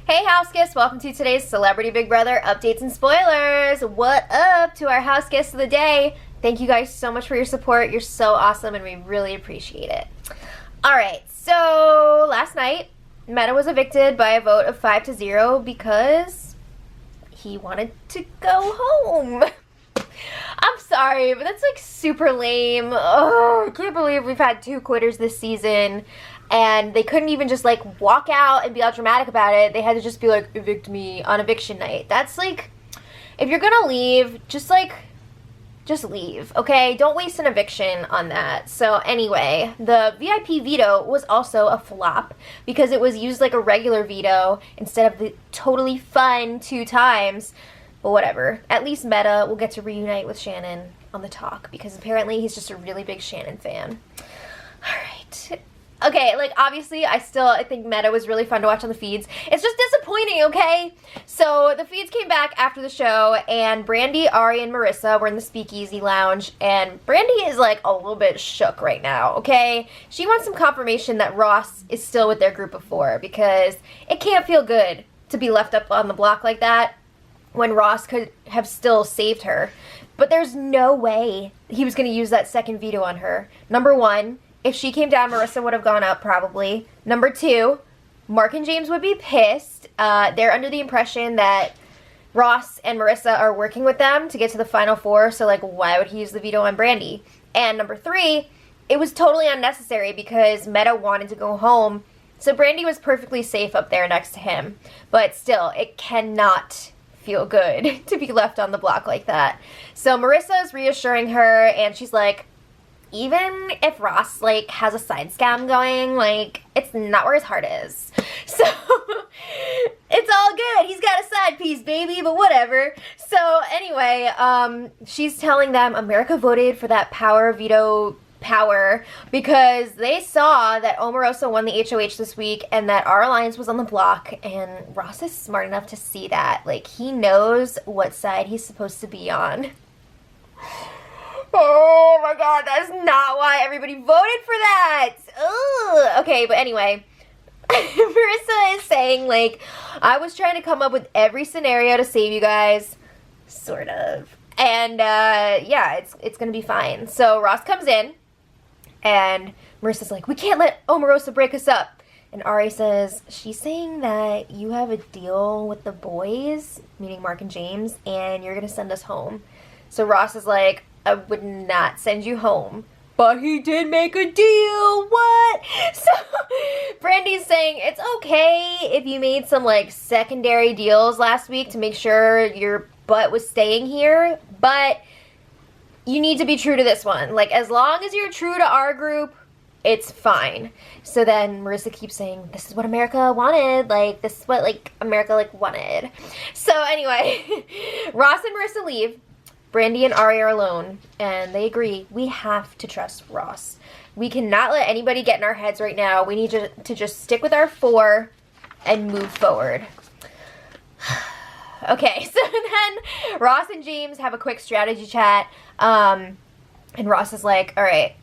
Hey house guests, welcome to today's Celebrity Big Brother updates and spoilers. What up to our house guests of the day? Thank you guys so much for your support. You're so awesome and we really appreciate it. Alright, so last night, Meta was evicted by a vote of 5-0 because he wanted to go home. I'm sorry, but that's like super lame. Oh, I can't believe we've had 2 quitters this season. And they couldn't even just like walk out and be all dramatic about it. They had to just be like, evict me on eviction night. That's like, if you're gonna leave, just leave, okay? Don't waste an eviction on that. So anyway, the VIP veto was also a flop because it was used like a regular veto instead of the totally fun 2 times. But whatever. At least Meta will get to reunite with Shannon on the talk because apparently he's just a really big Shannon fan. Alright. Okay, like, obviously, I think Meta was really fun to watch on the feeds. It's just disappointing, okay? So, the feeds came back after the show, and Brandy, Ari, and Marissa were in the Speakeasy Lounge, and Brandy is, like, a little bit shook right now, okay? She wants some confirmation that Ross is still with their group of 4, because it can't feel good to be left up on the block like that when Ross could have still saved her. But there's no way he was going to use that second veto on her. Number 1... if she came down, Marissa would have gone up, probably. Number 2, Mark and James would be pissed. They're under the impression that Ross and Marissa are working with them to get to the final 4, so, like, why would he use the veto on Brandy? And number 3, it was totally unnecessary because Meta wanted to go home, so Brandy was perfectly safe up there next to him. But still, it cannot feel good to be left on the block like that. So Marissa is reassuring her, and she's like, even if Ross, like, has a side scam going, like, it's not where his heart is. So, it's all good. He's got a side piece, baby, but whatever. So, anyway, she's telling them America voted for that power veto power because they saw that Omarosa won the HOH this week and that our alliance was on the block, and Ross is smart enough to see that. Like, he knows what side he's supposed to be on. Oh my god, that is not why everybody voted for that! Ugh. Okay, but anyway, Marissa is saying, like, I was trying to come up with every scenario to save you guys. Sort of. And, yeah, it's gonna be fine. So Ross comes in, and Marissa's like, we can't let Omarosa break us up. And Ari says, she's saying that you have a deal with the boys, meaning Mark and James, and you're gonna send us home. So Ross is like, I would not send you home. But he did make a deal. What? So Brandy's saying it's okay if you made some like secondary deals last week to make sure your butt was staying here, but you need to be true to this one. Like, as long as you're true to our group, it's fine. So then Marissa keeps saying, this is what America wanted. Like, this is what, like, America, like, wanted. So anyway, Ross and Marissa leave. Brandy and Ari are alone, and they agree, we have to trust Ross. We cannot let anybody get in our heads right now. We need to just stick with our 4 and move forward. Okay, so then Ross and James have a quick strategy chat, and Ross is like, alright,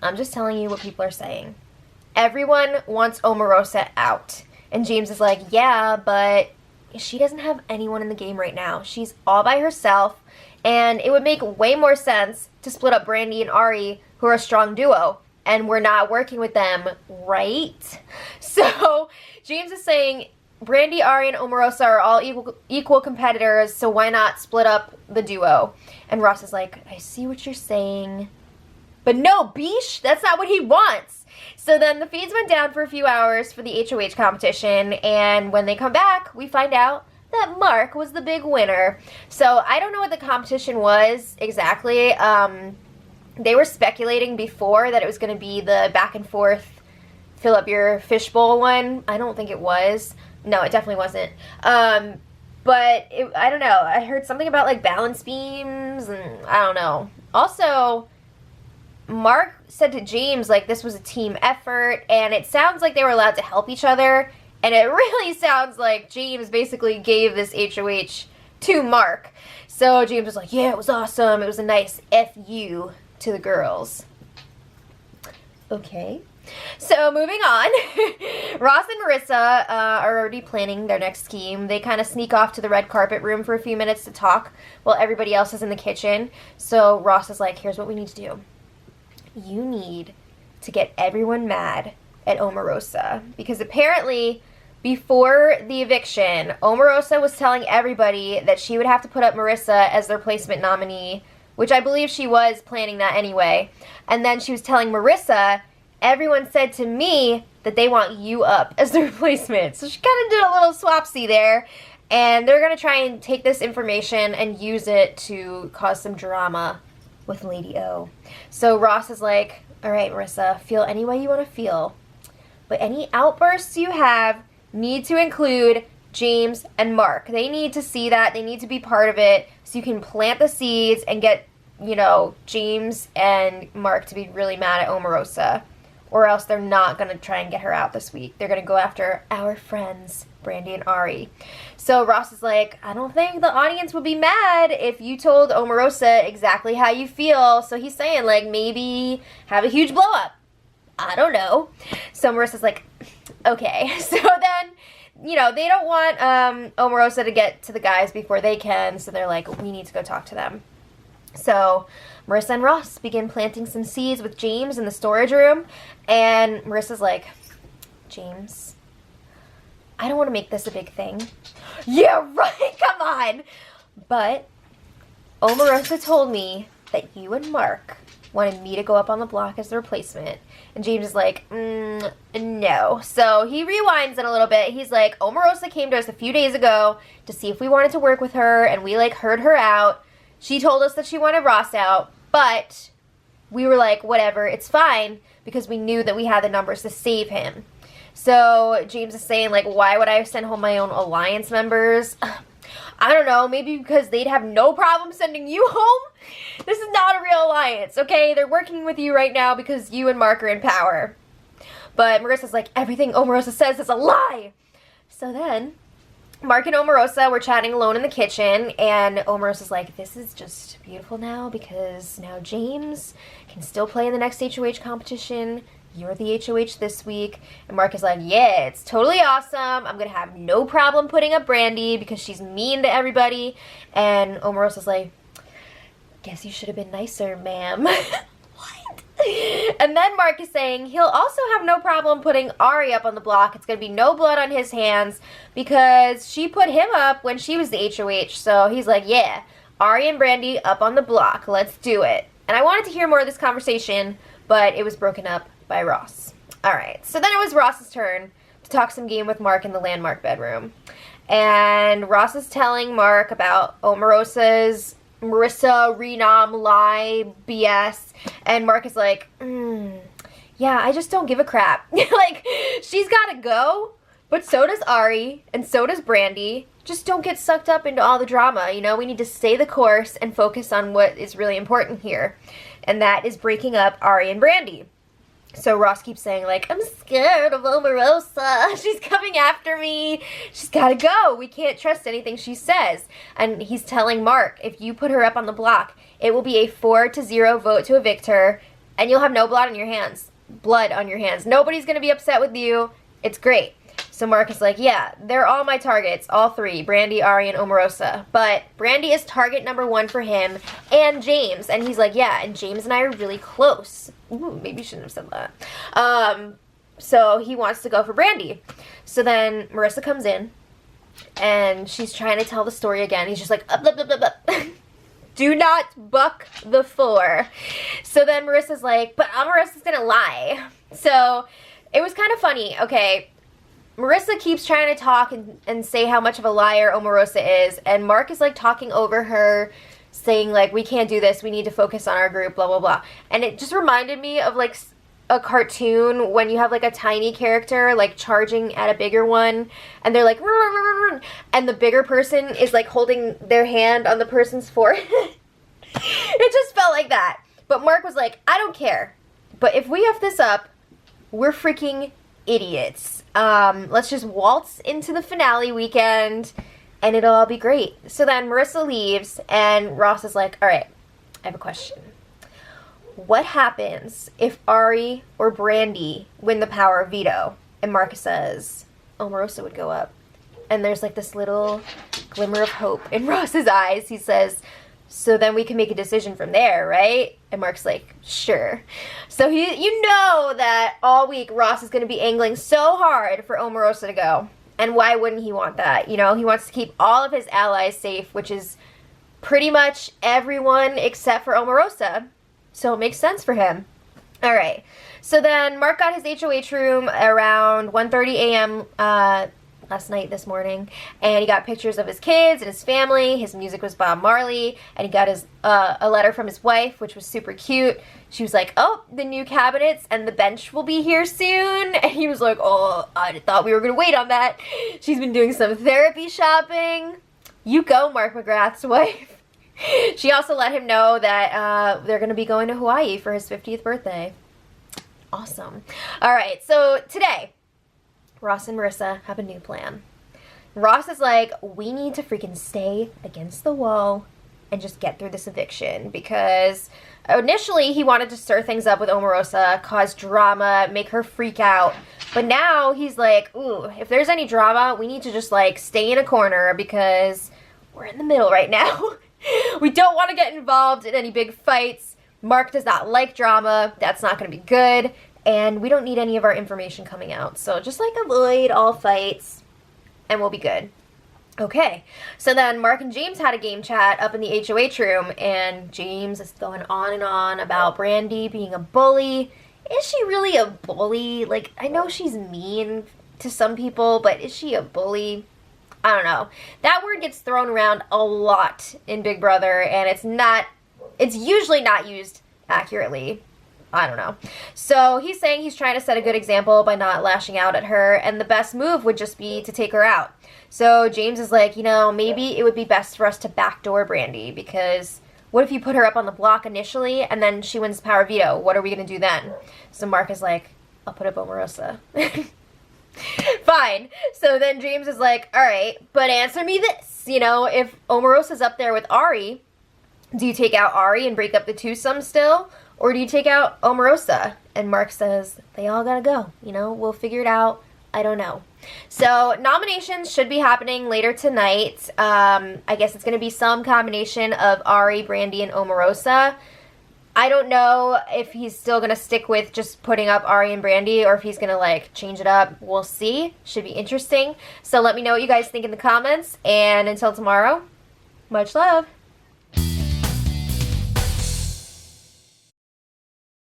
I'm just telling you what people are saying. Everyone wants Omarosa out. And James is like, yeah, but she doesn't have anyone in the game right now. She's all by herself. And it would make way more sense to split up Brandy and Ari, who are a strong duo. And we're not working with them, right? So James is saying Brandy, Ari, and Omarosa are all equal competitors, so why not split up the duo? And Ross is like, I see what you're saying. But no, Beesh, that's not what he wants. So then the feeds went down for a few hours for the HOH competition, and when they come back, we find out that Mark was the big winner. So I don't know what the competition was exactly. They were speculating before that it was going to be the back and forth fill up your fishbowl one. I don't think it was. No, it definitely wasn't. But I don't know. I heard something about like balance beams and I don't know. Also, Mark said to James like this was a team effort, and it sounds like they were allowed to help each other. And it really sounds like James basically gave this HOH to Mark. So James was like, yeah, it was awesome. It was a nice F-U to the girls. Okay. So moving on, Ross and Marissa are already planning their next scheme. They kind of sneak off to the red carpet room for a few minutes to talk while everybody else is in the kitchen. So Ross is like, here's what we need to do. You need to get everyone mad at Omarosa. Because apparently, before the eviction, Omarosa was telling everybody that she would have to put up Marissa as their placement nominee, which I believe she was planning that anyway. And then she was telling Marissa, everyone said to me that they want you up as the replacement. So she kind of did a little swapsy there. And they're going to try and take this information and use it to cause some drama with Lady O. So Ross is like, all right, Marissa, feel any way you want to feel. But any outbursts you have need to include James and Mark. They need to see that. They need to be part of it so you can plant the seeds and get, you know, James and Mark to be really mad at Omarosa. Or else they're not going to try and get her out this week. They're going to go after our friends, Brandy and Ari. So Ross is like, I don't think the audience would be mad if you told Omarosa exactly how you feel. So he's saying, like, maybe have a huge blow up. I don't know. So Marissa's like, okay. So then, you know, they don't want Omarosa to get to the guys before they can. So they're like, we need to go talk to them. So Marissa and Ross begin planting some seeds with James in the storage room. And Marissa's like, James, I don't want to make this a big thing. Yeah, right, come on. But Omarosa told me that you and Mark wanted me to go up on the block as the replacement. And James is like, no. So he rewinds it a little bit. He's like, Omarosa came to us a few days ago to see if we wanted to work with her. And we, like, heard her out. She told us that she wanted Ross out. But we were like, whatever, it's fine. Because we knew that we had the numbers to save him. So James is saying, like, why would I send home my own alliance members? I don't know, maybe because they'd have no problem sending you home? This is not a real alliance, okay? They're working with you right now because you and Mark are in power. But Marissa's like, everything Omarosa says is a lie! So then, Mark and Omarosa were chatting alone in the kitchen, and Omarosa's like, this is just beautiful now because now James can still play in the next HOH competition. You're the HOH this week. And Mark is like, yeah, it's totally awesome. I'm going to have no problem putting up Brandy because she's mean to everybody. And Omarosa's like, guess you should have been nicer, ma'am. What? And then Mark is saying he'll also have no problem putting Ari up on the block. It's going to be no blood on his hands because she put him up when she was the HOH. So he's like, yeah, Ari and Brandy up on the block. Let's do it. And I wanted to hear more of this conversation, but it was broken up by Ross. Alright, so then it was Ross's turn to talk some game with Mark in the landmark bedroom. And Ross is telling Mark about Omarosa's Marissa renom lie BS. And Mark is like, yeah, I just don't give a crap. Like, she's gotta go, but so does Ari, and so does Brandy. Just don't get sucked up into all the drama, you know? We need to stay the course and focus on what is really important here. And that is breaking up Ari and Brandy. So Ross keeps saying, like, I'm scared of Omarosa. She's coming after me. She's got to go. We can't trust anything she says. And he's telling Mark, if you put her up on the block, it will be a 4-0 vote to evict her, and you'll have no blood on your hands. Blood on your hands. Nobody's going to be upset with you. It's great. So Mark is like, yeah, they're all my targets, all three, Brandy, Ari, and Omarosa. But Brandy is target number 1 for him and James. And he's like, yeah, and James and I are really close. Ooh, maybe you shouldn't have said that. So he wants to go for Brandy. So then Marissa comes in, and she's trying to tell the story again. He's just like, up, up, up, up, up. Do not buck the 4. So then Marissa's like, but Omarosa's gonna lie. So it was kind of funny. Okay. Marissa keeps trying to talk and say how much of a liar Omarosa is, and Mark is, like, talking over her, saying, like, we can't do this, we need to focus on our group, blah, blah, blah. And it just reminded me of, like, a cartoon when you have, like, a tiny character, like, charging at a bigger one, and they're like, run, run, run, run, and the bigger person is, like, holding their hand on the person's forehead. It just felt like that. But Mark was like, I don't care, but if we F this up, we're freaking idiots. Let's just waltz into the finale weekend and it'll all be great. So then Marissa leaves and Ross is like, all right, I have a question. What happens if Ari or Brandy win the power of veto? And Marcus says Omarosa would go up. And there's like this little glimmer of hope in Ross's eyes. He says, so then we can make a decision from there, right? And Mark's like, sure. So you know that all week Ross is going to be angling so hard for Omarosa to go. And why wouldn't he want that? You know, he wants to keep all of his allies safe, which is pretty much everyone except for Omarosa. So it makes sense for him. All right. So then Mark got his HOH room around 1:30 a.m. This morning, and he got pictures of his kids and his family. His music was Bob Marley, and he got his a letter from his wife, which was super cute. She was like, oh, the new cabinets and the bench will be here soon. And he was like, oh, I thought we were going to wait on that. She's been doing some therapy shopping. You go, Mark McGrath's wife. She also let him know that they're going to be going to Hawaii for his 50th birthday. Awesome. All right, so today, Ross and Marissa have a new plan. Ross is like, we need to freaking stay against the wall and just get through this eviction, because initially he wanted to stir things up with Omarosa, cause drama, make her freak out. But now he's like, ooh, if there's any drama, we need to just like stay in a corner because we're in the middle right now. We don't want to get involved in any big fights. Mark does not like drama. That's not going to be good. And we don't need any of our information coming out. So just like avoid all fights and we'll be good. Okay. So then Mark and James had a game chat up in the HOH room, and James is going on and on about Brandy being a bully. Is she really a bully? Like, I know she's mean to some people, but is she a bully? I don't know. That word gets thrown around a lot in Big Brother, and it's usually not used accurately. I don't know. So he's saying he's trying to set a good example by not lashing out at her, and the best move would just be to take her out. So James is like, you know, maybe it would be best for us to backdoor Brandy, because what if you put her up on the block initially and then she wins power veto? What are we going to do then? So Mark is like, I'll put up Omarosa. Fine. So then James is like, all right, but answer me this. You know, if Omarosa's up there with Ari, do you take out Ari and break up the twosome still? Or do you take out Omarosa? And Mark says, they all gotta go. You know, we'll figure it out. I don't know. So nominations should be happening later tonight. I guess it's gonna be some combination of Ari, Brandy, and Omarosa. I don't know if he's still gonna stick with just putting up Ari and Brandy, or if he's gonna like change it up. We'll see. Should be interesting. So let me know what you guys think in the comments. And until tomorrow, much love.